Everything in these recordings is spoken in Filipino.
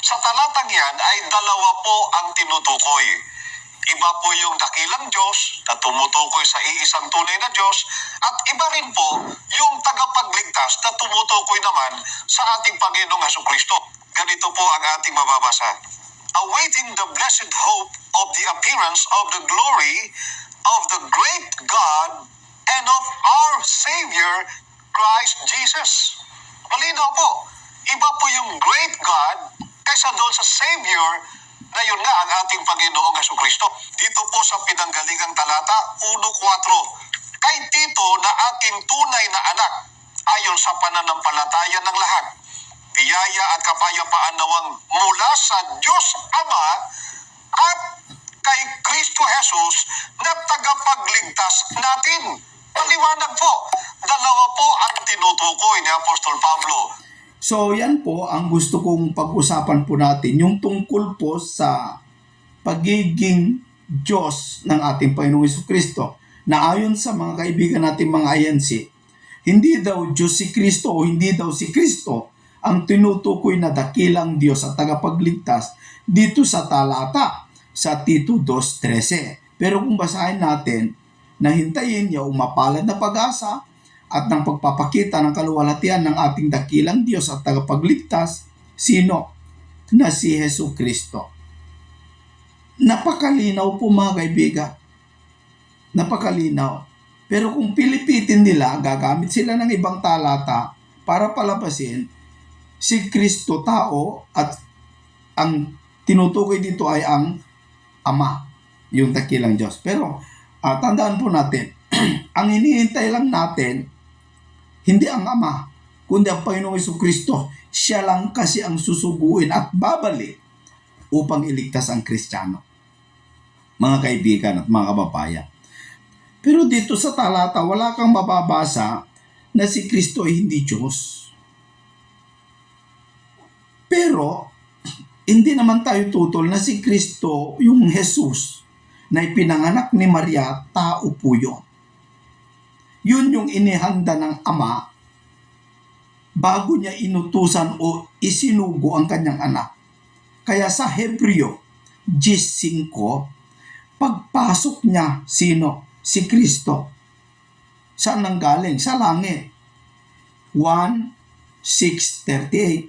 Sa talatang yan ay dalawa po ang tinutukoy. Iba po yung dakilang Diyos na tumutukoy sa iisang tunay na Diyos at iba rin po yung tagapagligtas na tumutukoy naman sa ating Panginoong Hesukristo. Ganito po ang ating mababasa. Awaiting the blessed hope of the appearance of the glory of the great God and of our Savior, Christ Jesus. Malinaw po. Iba po yung great God kaysa doon sa Savior na yun nga ang ating Panginoong Hesukristo. Dito po sa pinanggalingang talata 1:4. Kay Tito na aking tunay na anak, ayon sa pananampalataya ng lahat, biyaya at kapayapaan nawang mula sa Diyos Ama at kay Kristo Jesus na tagapagligtas natin. Maliwanag po, dalawa po ang tinutukoy ni Apostol Pablo. So yan po ang gusto kong pag-usapan po natin, yung tungkol po sa pagiging Diyos ng ating Panginoong Jesucristo, na ayon sa mga kaibigan natin mga INC, hindi daw Diyos si Kristo o hindi daw si Kristo ang tinutukoy na dakilang Diyos at tagapagligtas dito sa talata sa Tito 2:13. Pero kung basahin natin, na hintayin niya mapalad na pag-asa at ng pagpapakita ng kaluwalhatian ng ating dakilang Diyos at tagapagligtas, sino? Na si Hesukristo. Napakalinaw po mga kaibigan. Napakalinaw. Pero kung pilipitin nila, gagamit sila ng ibang talata para palabasin si Kristo tao at ang tinutukoy dito ay ang Ama, yung dakilang Diyos. Pero tandaan po natin, ang hinihintay lang natin hindi ang Ama, kundi ang Panginoong Jesucristo. Siya lang kasi ang susuguin at babalik upang iligtas ang Kristiyano. Mga kaibigan at mga kababayan. Pero dito sa talata, wala kang mababasa na si Kristo ay hindi Diyos. Pero, hindi naman tayo tutol na si Kristo, yung Jesus, na ipinanganak ni Maria, tao po yun. Yun yung inihanda ng Ama bago niya inutusan o isinugo ang kanyang anak. Kaya sa Hebreo 10:5, pagpasok niya, sino? Si Kristo. Saan nanggaling? Sa langit. 1:6-38,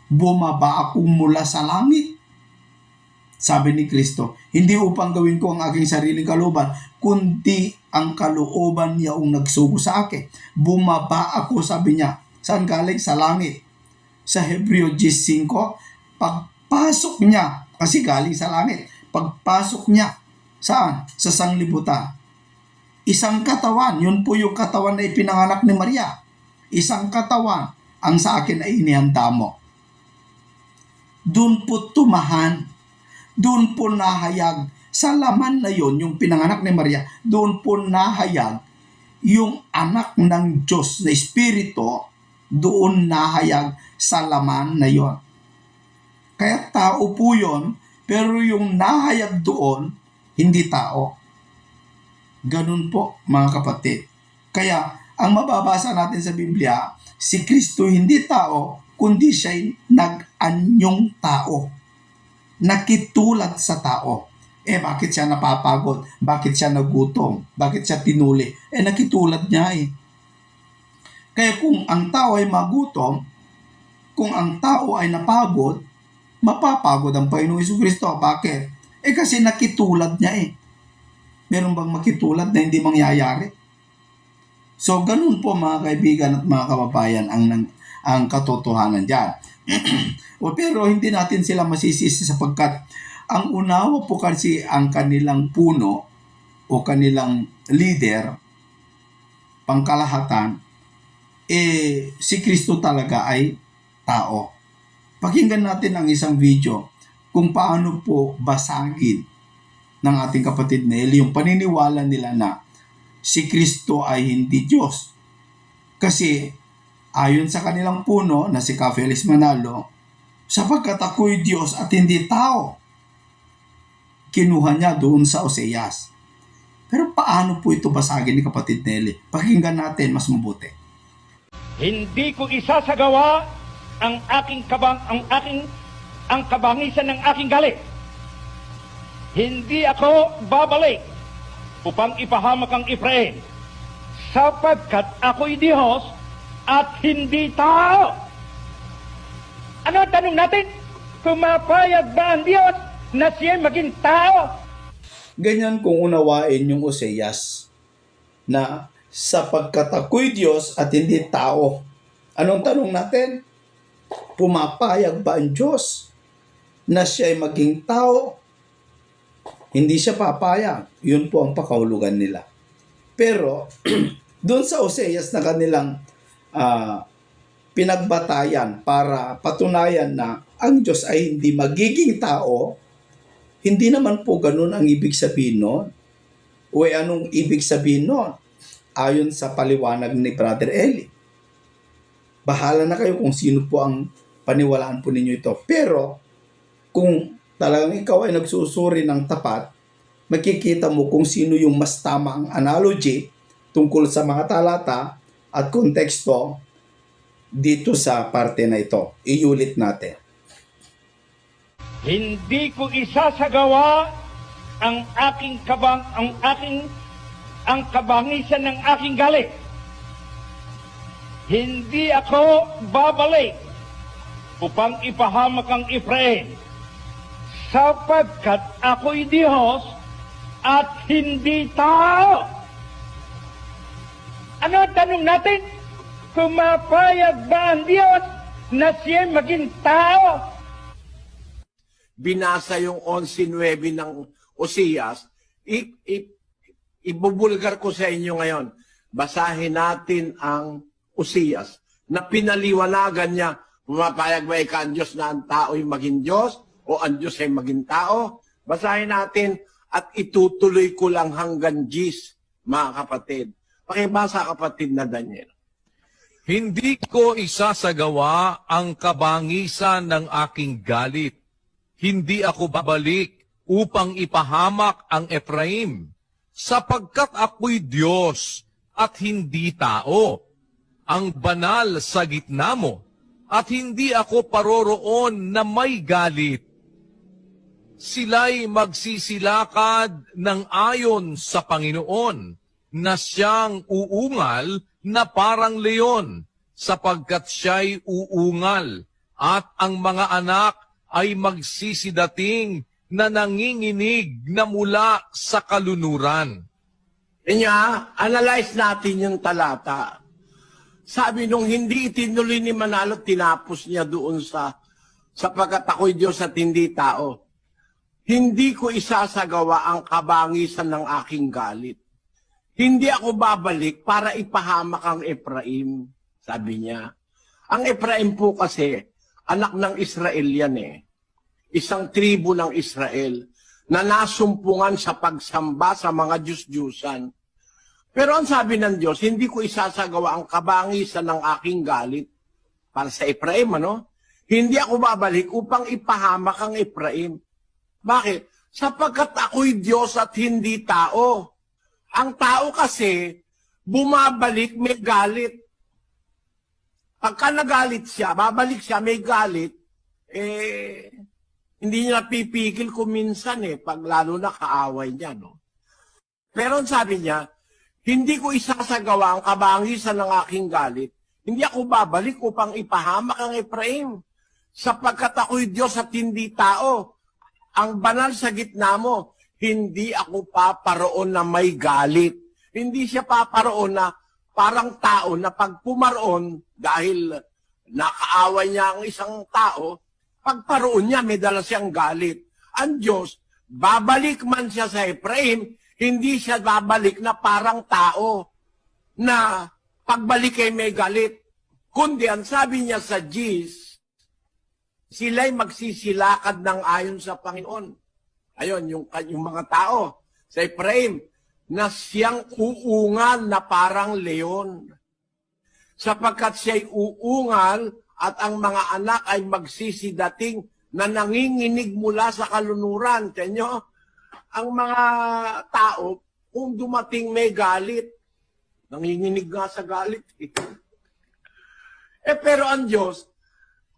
bumaba akong mula sa langit. Sabi ni Kristo, hindi upang gawin ko ang aking sariling kalooban, kundi ang kalooban niya ang nagsugo sa akin. Bumaba ako, sabi niya. Saan galing? Sa langit. Sa Hebreo 10:5, pagpasok niya, kasi galing sa langit, pagpasok niya, saan? Sa sanglibutan. Isang katawan, yun po yung katawan na ipinanganak ni Maria. Isang katawan, ang sa akin ay inihanda mo. Doon po tumahan, doon po nahayag, sa laman na yon, yung pinanganak ni Maria, doon po nahayag yung anak ng Diyos na Espiritu, doon nahayag sa laman na yon. Kaya tao po yon, pero yung nahayag doon, hindi tao. Ganun po mga kapatid. Kaya ang mababasa natin sa Biblia, si Kristo hindi tao, kundi siya'y nag-anyong tao. Nakitulad sa tao. Bakit siya napapagod? Bakit siya nagutom? Bakit siya tinuli? Nakitulad niya . Kaya kung ang tao ay magutom, kung ang tao ay napagod, mapapagod ang Panginoong Jesucristo. Bakit? Kasi nakitulad niya . Meron bang makitulad na hindi mangyayari? So, ganun po mga kaibigan at mga kababayan ang katotohanan dyan. Pero hindi natin sila masisisi sapagkat ang unawa po kasi ang kanilang puno o kanilang leader, pangkalahatan, si Kristo talaga ay tao. Pakinggan natin ang isang video kung paano po basagin ng ating kapatid Nelly yung paniniwala nila na si Kristo ay hindi Diyos. Kasi ayon sa kanilang puno na si Ka Felix Manalo, sapagkat ako'y Diyos at hindi tao, kinuha niya doon sa Oseas. Pero paano po ito basagin ni kapatid Nelly? Pakinggan natin mas mabuti. Hindi ko isasagawa ang aking ang kabangisan ng aking galit. Hindi ako babalik upang ipahamak ang Efraim, sapagkat ako'y Diyos at hindi tao. Ano ang tanong natin? Pumapayag ba ang Diyos na siya maging tao? Ganyan kung unawain yung Oseas na sapagkat ako'y Diyos at hindi tao. Anong tanong natin? Pumapayag ba ang Diyos na siya ay maging tao? Hindi siya papayag. Yun po ang pakahulugan nila. Pero, doon sa Oseas na kanilang pinagbatayan para patunayan na ang Diyos ay hindi magiging tao, hindi naman po ganun ang ibig sabihin nun. O anong ibig sabihin nun? Ayon sa paliwanag ni Brother Eli. Bahala na kayo kung sino po ang paniwalaan po ninyo ito. Pero, kung talagang ikaw ay nagsusuri ng tapat, makikita mo kung sino yung mas tama ang analogy tungkol sa mga talata at konteksto dito sa parte na ito. Iulit natin. Hindi ko isasagawa ang kabangisan ng aking galit. Hindi ako babalik upang ipahamak ang Efraim, sapagkat ako'y Diyos at hindi tao. Ano ang tanong natin? Pumapayag ba ang Diyos na siya maging tao? Binasa yung 11:9 ng Oseas, ibubulgar ko sa inyo ngayon. Basahin natin ang Oseas na pinaliwanagan niya, pumapayag ba ika ang Diyos na ang tao ay maging Diyos o ang Diyos ay maging tao? Basahin natin at itutuloy ko lang hanggang Gis, mga kapatid. Pakibasa, kapatid na Daniel. Hindi ko isasagawa ang kabangisan ng aking galit. Hindi ako babalik upang ipahamak ang Efraim, sapagkat ako'y Diyos at hindi tao, ang banal sa gitna mo, at hindi ako paroroon na may galit. Sila'y magsisilakad ng ayon sa Panginoon, na siyang uungal na parang leon, sapagkat siya'y uungal, at ang mga anak ay magsisidating na nanginginig na mula sa kalunuran. Kanya, analyze natin yung talata. Sabi nung hindi itinuloy ni Manalo, tinapos niya doon sapagkat ako'y Diyos at hindi tao. Hindi ko isasagawa ang kabangisan ng aking galit. Hindi ako babalik para ipahamak ang Efraim, sabi niya. Ang Efraim po kasi, anak ng Israel yan eh. Isang tribo ng Israel na nasumpungan sa pagsamba sa mga Diyos-Diyusan. Pero ang sabi ng Diyos, hindi ko isasagawa ang kabangisan ng aking galit para sa Efraim, ano? Hindi ako babalik upang ipahamak ang Efraim. Bakit? Sapagkat ako'y Diyos at hindi tao. Ang tao kasi, bumabalik, may galit. Pagka nagalit siya, babalik siya, may galit, hindi niya napipigil kung minsan pag lalo na kaaway niya, no? Pero sabi niya, hindi ko isasagawa ang kabangisan ng aking galit. Hindi ako babalik upang ipahamak ang Efraim. Sapagkat ako'y Diyos at hindi tao. Ang banal sa gitna mo, hindi ako paparoon na may galit. Hindi siya paparoon na parang tao na pag pumaroon, dahil nakaaway niya ang isang tao, pagparoon niya, may dala siyang galit. Ang Diyos, babalik man siya sa Efraim, hindi siya babalik na parang tao na pagbalik ay may galit. Kundi ang sabi niya sa Gis, sila'y magsisilakad ng ayon sa Panginoon. Ayun, yung mga tao sa Efraim, na siyang uungal na parang leon. Sapagkat siya'y uungal at ang mga anak ay magsisidating na nanginginig mula sa kalunuran. Tenyo, ang mga tao, kung dumating may galit, nanginginig nga sa galit. Pero ang Diyos,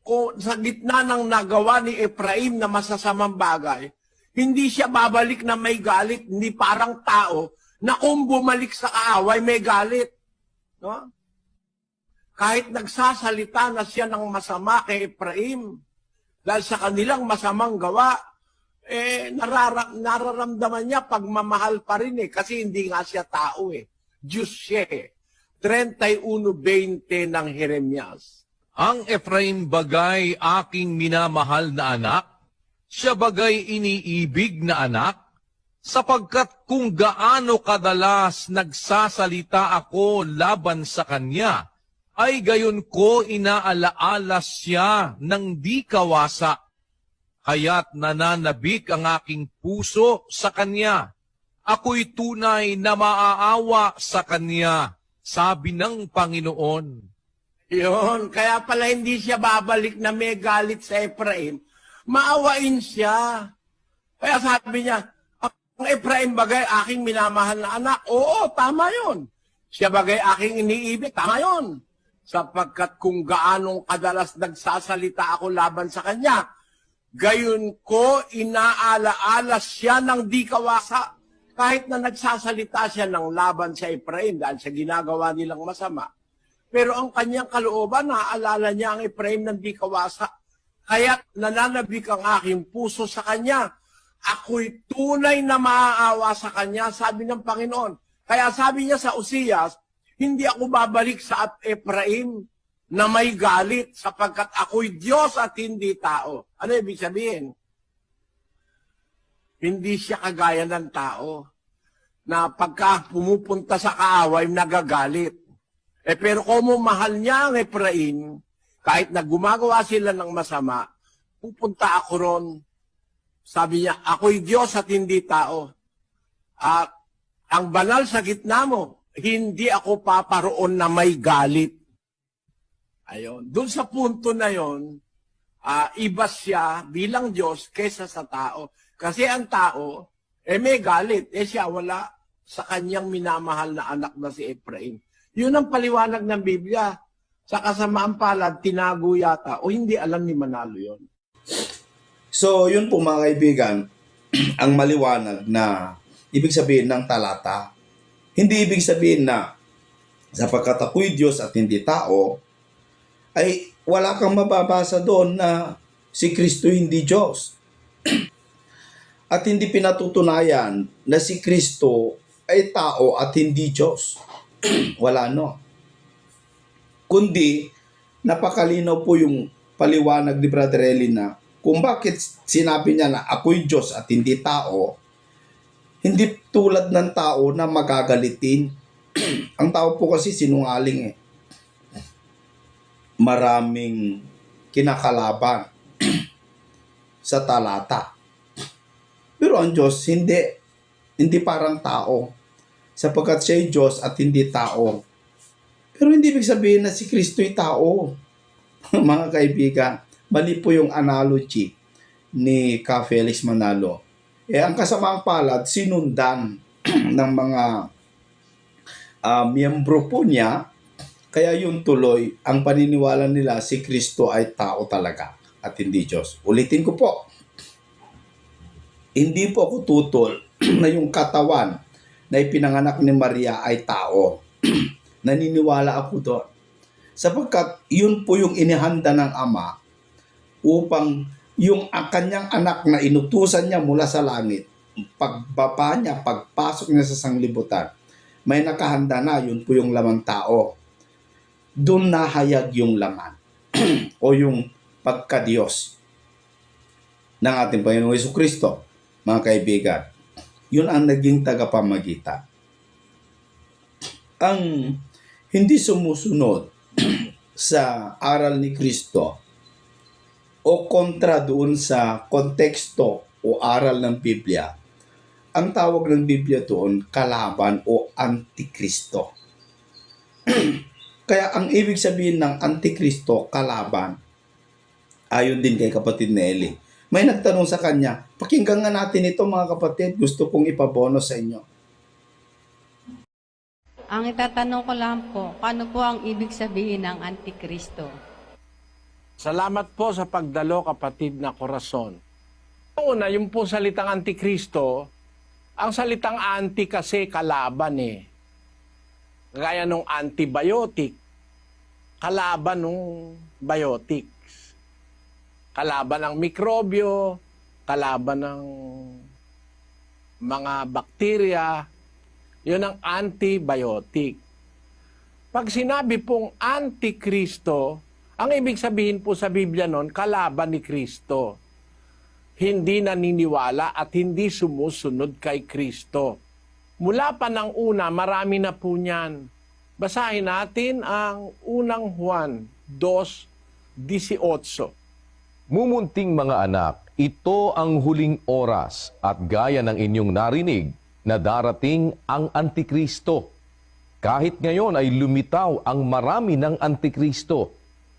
kung sa gitna ng nagawa ni Efraim na masasamang bagay, hindi siya babalik na may galit, hindi parang tao na kung bumalik sa kaaway may galit. No? Kahit nagsasalita na siya ng masama kay Efraim, dahil sa kanilang masamang gawa, nararamdaman niya pagmamahal pa rin kasi hindi nga siya tao Diyos siya 31:20 ng Jeremias. Ang Ephraim bagay aking minamahal na anak, siya bagay iniibig na anak, sapagkat kung gaano kadalas nagsasalita ako laban sa kanya, ay gayon ko inaalaala siya ng di kawasa. Kaya't nananabik ang aking puso sa kanya. Ako'y tunay na maaawa sa kanya, sabi ng Panginoon. Yun, kaya pala hindi siya babalik na may galit sa Efraim. Maawain siya. Kaya sabi niya, ang Efraim bagay aking minamahal na anak. Oo, tama yun. Siya bagay aking iniibig. Tama yun. Sapagkat kung gaanong kadalas nagsasalita ako laban sa kanya, gayon ko inaalaala siya ng di kawasa. Kahit na nagsasalita siya ng laban sa Efraim dahil sa ginagawa nilang masama. Pero ang kanyang kalooban, naaalala niya ang Efraim ng di kawasa. Kaya nananabik ang aking puso sa kanya. Ako'y tunay na maaawa sa kanya, sabi ng Panginoon. Kaya sabi niya sa Uzias, hindi ako babalik sa Efraim na may galit sapagkat ako'y Diyos at hindi tao. Ano ibig sabihin? Hindi siya kagaya ng tao na pagka pumupunta sa kaaway, nagagalit. Pero kung mahal niya ang Efraim, kahit na gumagawa sila ng masama, pupunta ako ron. Sabi niya, ako'y Diyos at hindi tao. At ang banal sa gitna mo, hindi ako paparoon na may galit. Ayun. Doon sa punto na yon, iba siya bilang Diyos kesa sa tao. Kasi ang tao, may galit. Siya wala sa kanyang minamahal na anak na si Efraim. Yun ang paliwanag ng Biblia. Sa kasamaan palad, tinago yata o hindi alam ni Manalo yon. So, yun po mga kaibigan, ang maliwanag na ibig sabihin ng talata. Hindi ibig sabihin na sapagkat ako'y Diyos at hindi tao, ay wala kang mababasa doon na si Kristo hindi Diyos. At hindi pinatutunayan na si Kristo ay tao at hindi Diyos. Wala no. Kundi, napakalinaw po yung paliwanag ni Brother Eli na kung bakit sinabi niya na ako'y Diyos at hindi tao, hindi tulad ng tao na magagalitin. Ang tao po kasi sinungaling Maraming kinakalaban sa talata. Pero ang Diyos, hindi parang tao. Sapagkat siya ay Diyos at hindi tao. Pero hindi ibig sabihin na si Kristo'y tao. Mga kaibigan, mali po yung analogy ni Ka Felix Manalo. Ang kasamaang palad, sinundan ng mga miyembro po niya. Kaya yung tuloy, ang paniniwala nila si Kristo ay tao talaga at hindi Diyos. Ulitin ko po, hindi po ako tutol na yung katawan na ipinanganak ni Maria ay tao. Naniniwala ako doon. Sapagkat yun po yung inihanda ng Ama upang yung kanyang anak na inutusan niya mula sa langit, pagbaba niya, pagpasok niya sa sanglibutan, may nakahanda na, yun po yung lamang tao. Doon nahayag yung laman o yung pagka-Diyos ng ating Panginoong Jesucristo, mga kaibigan. Yun ang naging tagapamagitan. Ang hindi sumusunod sa aral ni Kristo o kontra doon sa konteksto o aral ng Biblia, ang tawag ng Biblia doon, kalaban o antikristo. Kaya ang ibig sabihin ng antikristo, kalaban, ayon din kay kapatid na Eli. May nagtanong sa kanya, pakinggan nga natin ito mga kapatid, gusto kong ipabono sa inyo. Ang itatanong ko lang po, paano po ang ibig sabihin ng Antikristo? Salamat po sa pagdalo, kapatid na Corazon. Una, yung po salitang Antikristo, ang salitang anti kasi kalaban eh. Gaya nung antibiotic, kalaban nung biotics. Kalaban ng mikrobyo, kalaban ng mga bakterya, yun ang antibiotic. Pag sinabi pong Antikristo, ang ibig sabihin po sa Biblia nun, kalaban ni Kristo. Hindi naniniwala at hindi sumusunod kay Kristo. Mula pa ng una, marami na po niyan. Basahin natin ang unang Juan 2:18. Mumunting mga anak, ito ang huling oras at gaya ng inyong narinig na darating ang Antikristo. Kahit ngayon ay lumitaw ang marami ng Antikristo.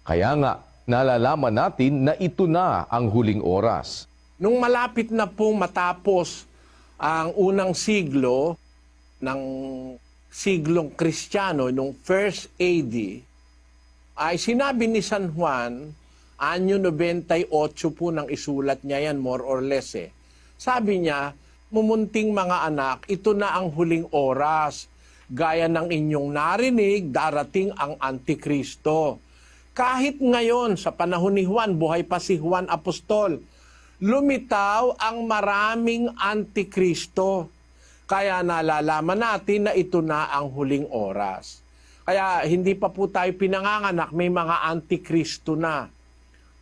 Kaya nga, nalalaman natin na ito na ang huling oras. Nung malapit na pong matapos ang unang siglo ng siglong Kristiyano, nung 1st AD, ay sinabi ni San Juan, anyo 98 po ng isulat niya yan, more or less eh. Sabi niya, mumunting mga anak, ito na ang huling oras. Gaya ng inyong narinig, darating ang Antikristo. Kahit ngayon, sa panahon ni Juan, buhay pa si Juan Apostol, lumitaw ang maraming Antikristo. Kaya nalalaman natin na ito na ang huling oras. Kaya hindi pa po tayo pinanganganak, may mga Antikristo na.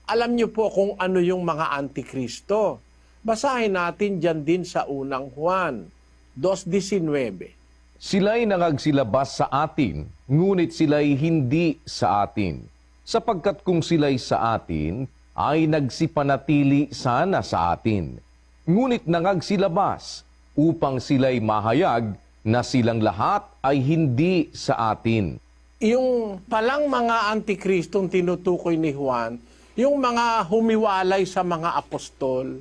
Alam niyo po kung ano yung mga Antikristo. Basahin natin dyan din sa unang Juan 2:19. Sila'y nangagsilabas sa atin, ngunit sila'y hindi sa atin. Sapagkat kung sila'y sa atin, ay nagsipanatili sana sa atin. Ngunit nangagsilabas, upang sila'y mahayag na silang lahat ay hindi sa atin. Yung palang mga Antikristong tinutukoy ni Juan, yung mga humiwalay sa mga apostol,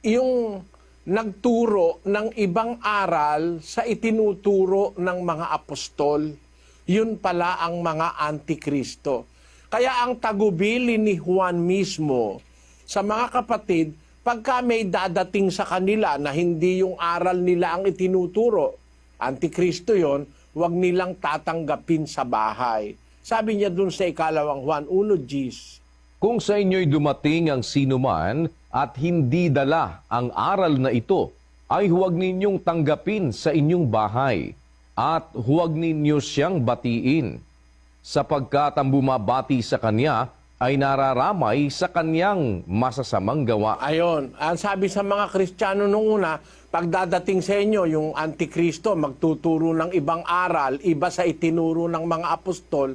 yung nagturo ng ibang aral sa itinuturo ng mga apostol, yun pala ang mga Antikristo. Kaya ang tagubili ni Juan mismo sa mga kapatid, pagka may dadating sa kanila na hindi yung aral nila ang itinuturo, Antikristo yon, huwag nilang tatanggapin sa bahay. Sabi niya dun sa ikalawang Juan 1:10. Kung sa inyo'y dumating ang sinuman at hindi dala ang aral na ito, ay huwag ninyong tanggapin sa inyong bahay at huwag ninyo siyang batiin, sapagkat ang bumabati sa kanya ay nararamay sa kanyang masasamang gawa. Ayon, ang sabi sa mga Kristiyano nung una, pagdadating sa inyo yung Antikristo, magtuturo ng ibang aral, iba sa itinuro ng mga apostol,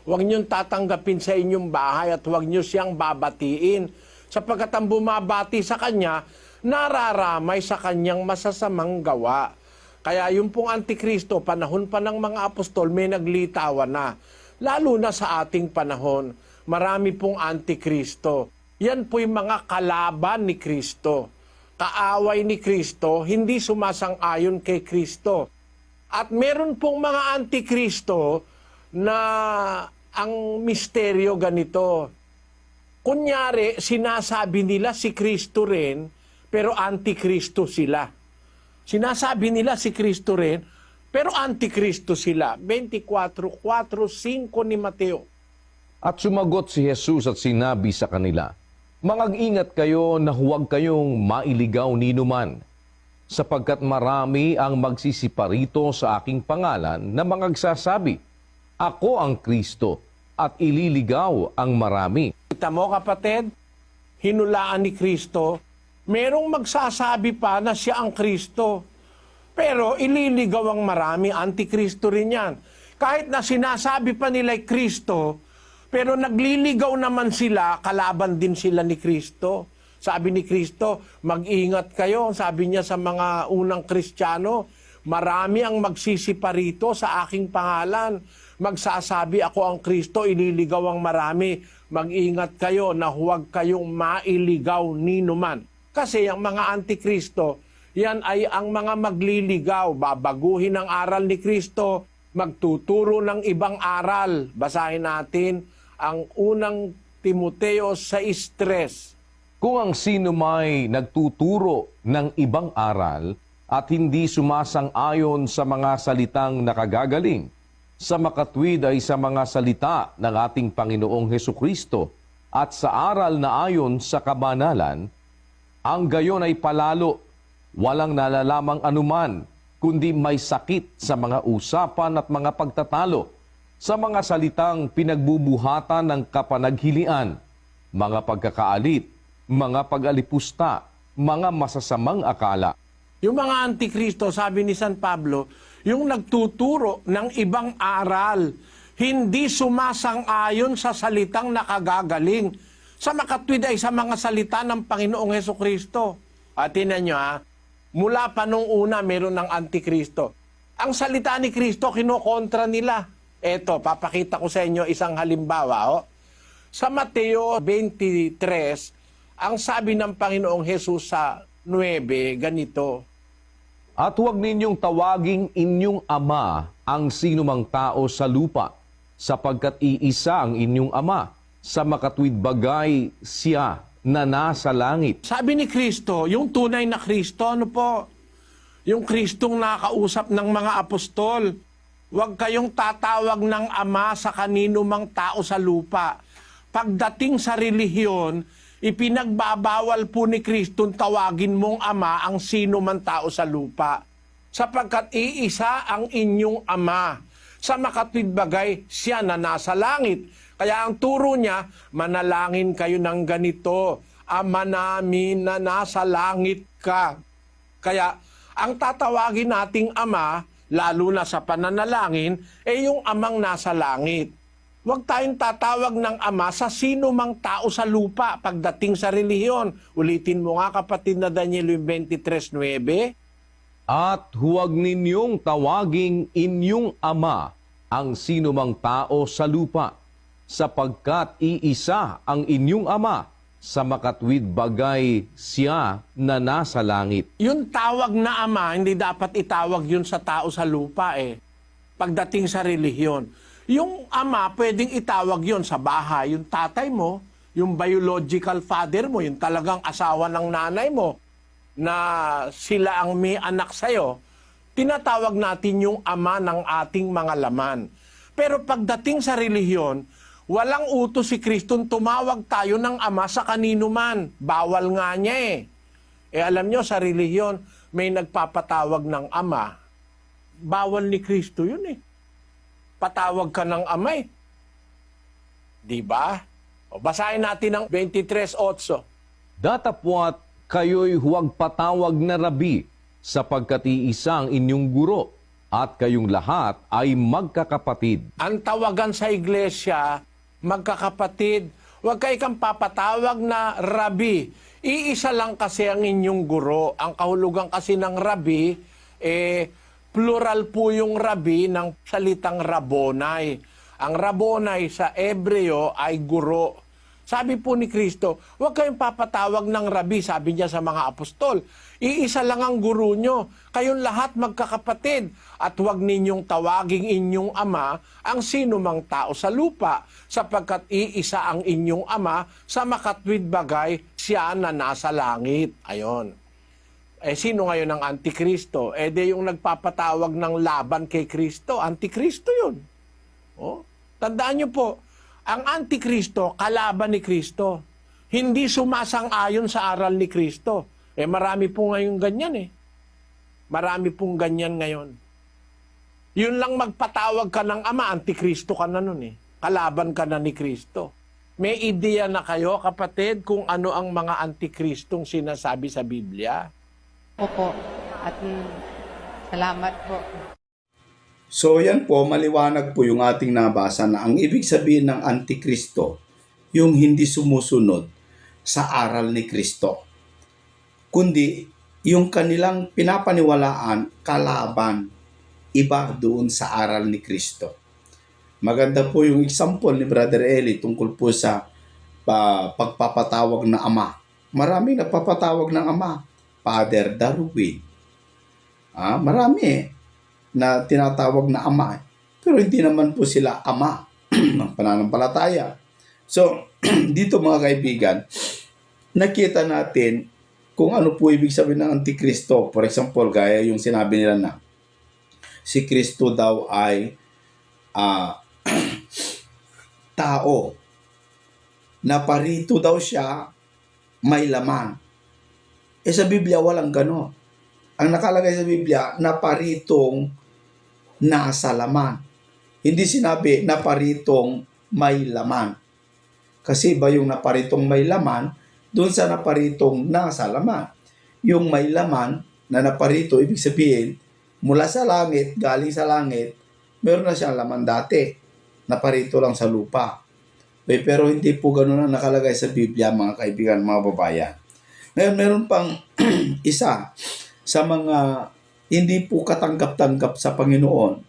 huwag niyong tatanggapin sa inyong bahay at huwag niyo siyang babatiin, sapagkat ang bumabati sa kanya, nararamay sa kanyang masasamang gawa. Kaya yung pong Antikristo, panahon pa ng mga apostol, may naglitawan na. Lalo na sa ating panahon, marami pong Antikristo. Yan po yung mga kalaban ni Kristo. Kaaway ni Kristo, hindi sumasang-ayon kay Kristo. At meron pong mga Antikristo na ang misteryo ganito. Kunyari, sinasabi nila si Kristo rin, pero Antikristo sila. Sinasabi nila si Kristo rin, pero Antikristo sila. 24:4-5 ni Mateo. At sumagot si Jesus at sinabi sa kanila, Mangag-ingat kayo na huwag kayong mailigaw ninuman, sapagkat marami ang magsisiparito sa aking pangalan na mangagsasabi, Ako ang Kristo, at ililigaw ang marami. Kita mo kapatid, hinulaan ni Kristo, merong magsasabi pa na siya ang Kristo. Pero ililigaw ang marami, Antikristo rin yan. Kahit na sinasabi pa nila'y Kristo, pero nagliligaw naman sila, kalaban din sila ni Kristo. Sabi ni Kristo, mag-ingat kayo. Sabi niya sa mga unang Kristiyano, marami ang magsisiparito sa aking pangalan. Magsasabi ako ang Kristo, ililigaw ang marami. Mag-ingat kayo na huwag kayong mailigaw ninuman. Kasi ang mga Antikristo, yan ay ang mga magliligaw, babaguhin ang aral ni Kristo, magtuturo ng ibang aral. Basahin natin ang unang Timoteo 6:3. Kung ang sino may nagtuturo ng ibang aral at hindi sumasang-ayon sa mga salitang nakagagaling, sa makatwid ay sa mga salita ng ating Panginoong Hesukristo at sa aral na ayon sa kabanalan, ang gayon ay palalo, walang nalalamang anuman, kundi may sakit sa mga usapan at mga pagtatalo, sa mga salitang pinagbubuhatan ng kapanaghilian, mga pagkakaalit, mga pag-alipusta, mga masasamang akala. Yung mga antikristo, sabi ni San Pablo, yung nagtuturo ng ibang aral, hindi sumasang-ayon sa salitang nakagagaling. Sa makatwid ay sa mga salita ng Panginoong Hesukristo. At tinan nyo mula pa nung una meron ng antikristo. Ang salita ni Kristo, kinokontra nila. Eto, papakita ko sa inyo isang halimbawa. Sa Mateo 23, ang sabi ng Panginoong Hesus sa 9, ganito. At huwag ninyong tawaging inyong ama ang sinumang tao sa lupa, sapagkat iisa ang inyong ama, sa makatwid bagay siya na nasa langit. Sabi ni Kristo, yung tunay na Kristo, ano po? Yung Kristong nakausap ng mga apostol, huwag kayong tatawag ng ama sa kanino mang tao sa lupa. Pagdating sa relihiyon, ipinagbabawal po ni Kristo tawagin mong ama ang sino man tao sa lupa. Sapagkat iisa ang inyong ama. Sa makatwid bagay, siya na nasa langit. Kaya ang turo niya, manalangin kayo ng ganito, Ama namin na nasa langit ka. Kaya ang tatawagin nating ama, lalo na sa pananalangin, yung amang nasa langit. Huwag tayong tatawag ng ama sa sino mang tao sa lupa pagdating sa relihiyon. Ulitin mo nga kapatid na Daniel 23:9. At huwag ninyong tawaging inyong ama ang sino mang tao sa lupa, sapagkat iisa ang inyong ama, sa makatwid bagay siya na nasa langit. Yung tawag na ama, hindi dapat itawag yun sa tao sa lupa pagdating sa relihiyon. Yung ama, pwedeng itawag yon sa bahay. Yung tatay mo, yung biological father mo, yung talagang asawa ng nanay mo, na sila ang may anak sa'yo, tinatawag natin yung ama ng ating mga laman. Pero pagdating sa relihiyon, walang utos si Kristong tumawag tayo ng ama sa kanino man. Bawal nga niya alam nyo, sa relihiyon, may nagpapatawag ng ama. Bawal ni Kristo yun patawag ka ng amay. Diba? Basahin natin ang 23:8. Datapwat kayo'y huwag patawag na rabi, sapagkat iisa ang inyong guro, at kayong lahat ay magkakapatid. Ang tawagan sa iglesia, magkakapatid. Huwag kayo kang papatawag na rabi. Iisa lang kasi ang inyong guro. Ang kahulugan kasi ng rabi, plural po yung rabi ng salitang Rabboni. Ang Rabboni sa Hebreo ay guro. Sabi po ni Kristo, huwag kayong papatawag ng rabi, sabi niya sa mga apostol. Iisa lang ang guro nyo. Kayong lahat magkakapatid. At huwag ninyong tawaging inyong ama ang sino mang tao sa lupa, sapagkat iisa ang inyong ama, sa makatwid bagay siya na nasa langit. Ayon. Sino ngayon ang Antikristo? Di yung nagpapatawag ng laban kay Kristo. Antikristo yun. Tandaan nyo po, ang Antikristo, kalaban ni Kristo. Hindi sumasang-ayon sa aral ni Kristo. Marami po ngayon ganyan Marami pong ganyan ngayon. Yun lang magpatawag ka ng ama, Antikristo ka na nun Kalaban ka na ni Kristo. May ideya na kayo, kapatid, kung ano ang mga Antikristong sinasabi sa Biblia? Opo. At salamat po. So yan po, maliwanag po yung ating nabasa na ang ibig sabihin ng Antikristo, yung hindi sumusunod sa aral ni Kristo. Kundi yung kanilang pinapaniwalaan kalaban, iba doon sa aral ni Kristo. Maganda po yung example ni Brother Eli tungkol po sa pagpapatawag na ama. Maraming nagpapatawag ng ama. Father Darwin. Marami na tinatawag na ama. Pero hindi naman po sila ama ng pananampalataya. So, dito mga kaibigan, nakita natin kung ano po ibig sabihin ng Antikristo. For example, gaya yung sinabi nila na si Kristo daw ay tao. Naparito daw siya, may laman. Sa Biblia, walang gano'n. Ang nakalagay sa Biblia, naparitong nasa laman. Hindi sinabi naparitong may laman. Kasi ba yung naparitong may laman, doon sa naparitong nasa laman. Yung may laman na naparito, ibig sabihin, mula sa langit, galing sa langit, meron na siyang laman dati. Naparito lang sa lupa. Pero hindi po ganoon ang nakalagay sa Biblia, mga kaibigan, mga babayan. Ngayon, meron pang isa sa mga hindi po katanggap-tanggap sa Panginoon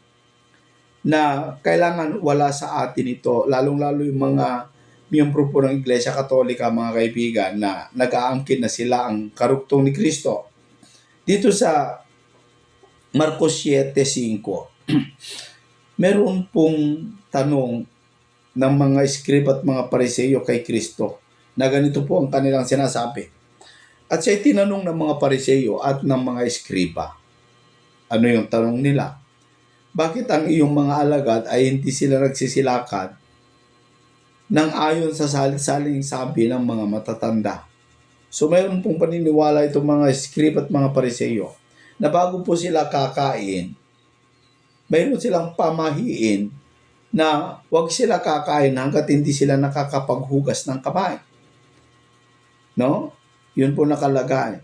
na kailangan wala sa atin ito, lalong-lalo yung mga miyembro po ng Iglesia Katolika, mga kaibigan, na nag-aangkin na sila ang karugtong ni Kristo. Dito sa Marcos 7:5, meron pong tanong ng mga eskrib at mga pariseyo kay Kristo na ganito po ang kanilang sinasabi. At siya'y tinanong ng mga pariseyo at ng mga eskriba. Ano yung tanong nila? Bakit ang iyong mga alagad ay hindi sila nagsisilakad nang ayon sa salit-saling sabi ng mga matatanda? So mayroon pong paniniwala itong mga eskrib at mga pariseyo na bago po sila kakain, mayroon silang pamahiin na huwag sila kakain hanggat hindi sila nakakapaghugas ng kamay. No? Yun po nakalagay.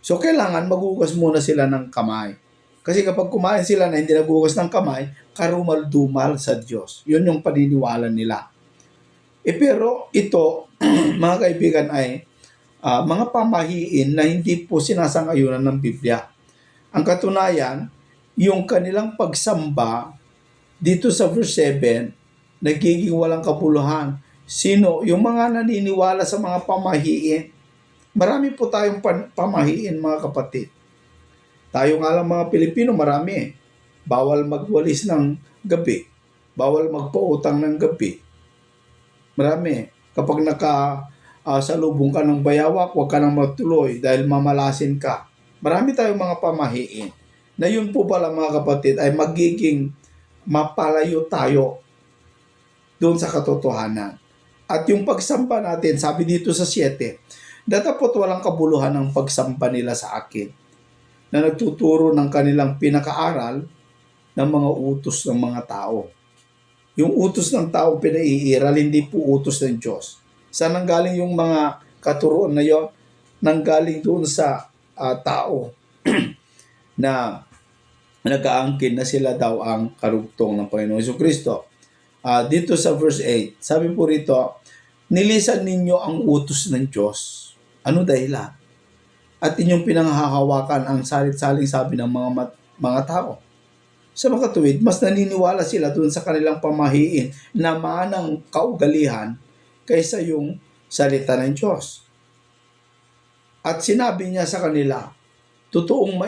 So, kailangan maghugas muna sila ng kamay. Kasi kapag kumain sila na hindi naghugas ng kamay, karumal-dumal sa Diyos. Yun yung paniniwala nila. Pero ito, mga kaibigan, ay mga pamahiin na hindi po sinasang-ayunan ng Biblia. Ang katunayan, yung kanilang pagsamba dito sa verse 7, nagiging walang kapuluhan. Sino? Yung mga naniniwala sa mga pamahiin. Marami po tayong pamahiin, mga kapatid. Tayo nga lang mga Pilipino, marami. Bawal magwalis ng gabi. Bawal magpautang ng gabi. Marami. Kapag salubong ka ng bayawak, huwag ka nang magtuloy dahil mamalasin ka. Marami tayong mga pamahiin. Na yun po pala, mga kapatid, ay magiging mapalayo tayo doon sa katotohanan. At yung pagsamba natin, sabi dito sa 7, datapot walang kabuluhan ang pagsamba nila sa akin na nagtuturo ng kanilang pinakaaral ng mga utos ng mga tao. Yung utos ng tao pinaiiral, hindi po utos ng Diyos. Saan nanggaling yung mga katuruan na yun? Nanggaling doon sa tao na nag-aangkin na sila daw ang karugtong ng Panginoong Jesucristo. Dito sa verse 8, sabi po rito, nilisan ninyo ang utos ng Diyos. Ano dahilan? At inyong pinanghahawakan ang salit-saling sabi ng mga tao. Sa makatuwid, mas naniniwala sila doon sa kanilang pamahiin na manang kaugalihan kaysa yung salita ng Diyos. At sinabi niya sa kanila, totoong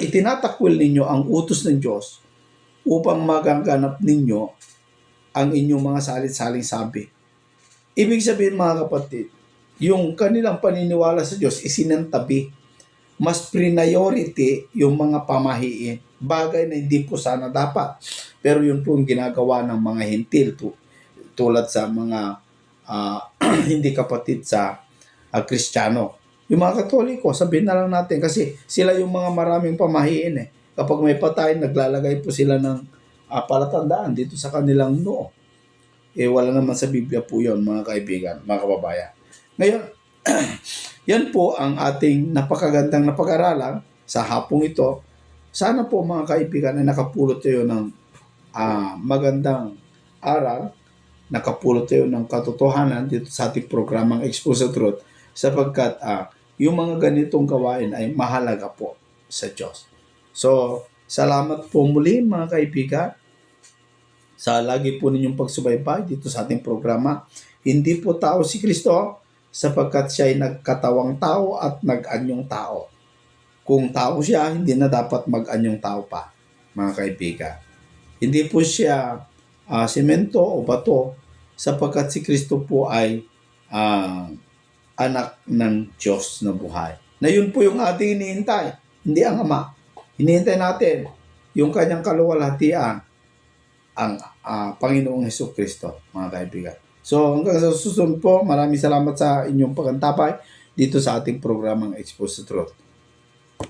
itinatakwil ninyo ang utos ng Diyos upang magaganap ninyo ang inyong mga salit-saling sabi. Ibig sabihin, mga kapatid, yung kanilang paniniwala sa Diyos isinantabi. Mas priority yung mga pamahiin. Bagay na hindi po sana dapat. Pero yun po yung ginagawa ng mga hentil tulad sa mga hindi kapatid sa Kristiyano. Yung mga Katoliko, sabihin na lang natin kasi sila yung mga maraming pamahiin. Kapag may patay, naglalagay po sila ng palatandaan dito sa kanilang noo. Wala naman sa Biblia po yun, mga kaibigan, mga kababayan. Ngayon, yan po ang ating napakagandang napag-aralan sa hapong ito. Sana po, mga kaibigan, ay nakapulot tayo ng magandang aral, nakapulot tayo ng katotohanan dito sa ating programang Expose the Truth, sapagkat yung mga ganitong gawain ay mahalaga po sa Diyos. So, salamat po muli, mga kaibigan, sa lagi po ninyong pagsubaybay dito sa ating programa. Hindi po tao si Kristo, sapagkat siya ay nagkatawang tao at nag-anyong tao. Kung tao siya, hindi na dapat mag-anyong tao pa, mga kaibigan. Hindi po siya semento o bato sapagkat si Kristo po ay anak ng Diyos na buhay. Na yun po yung ating hinihintay, hindi ang Ama. Hinihintay natin yung kanyang kaluwalhatian, ang Panginoong Hesukristo, mga kaibigan. So hanggang sa susunod po, maraming salamat sa inyong pagantapay dito sa ating programang Expose the Truth.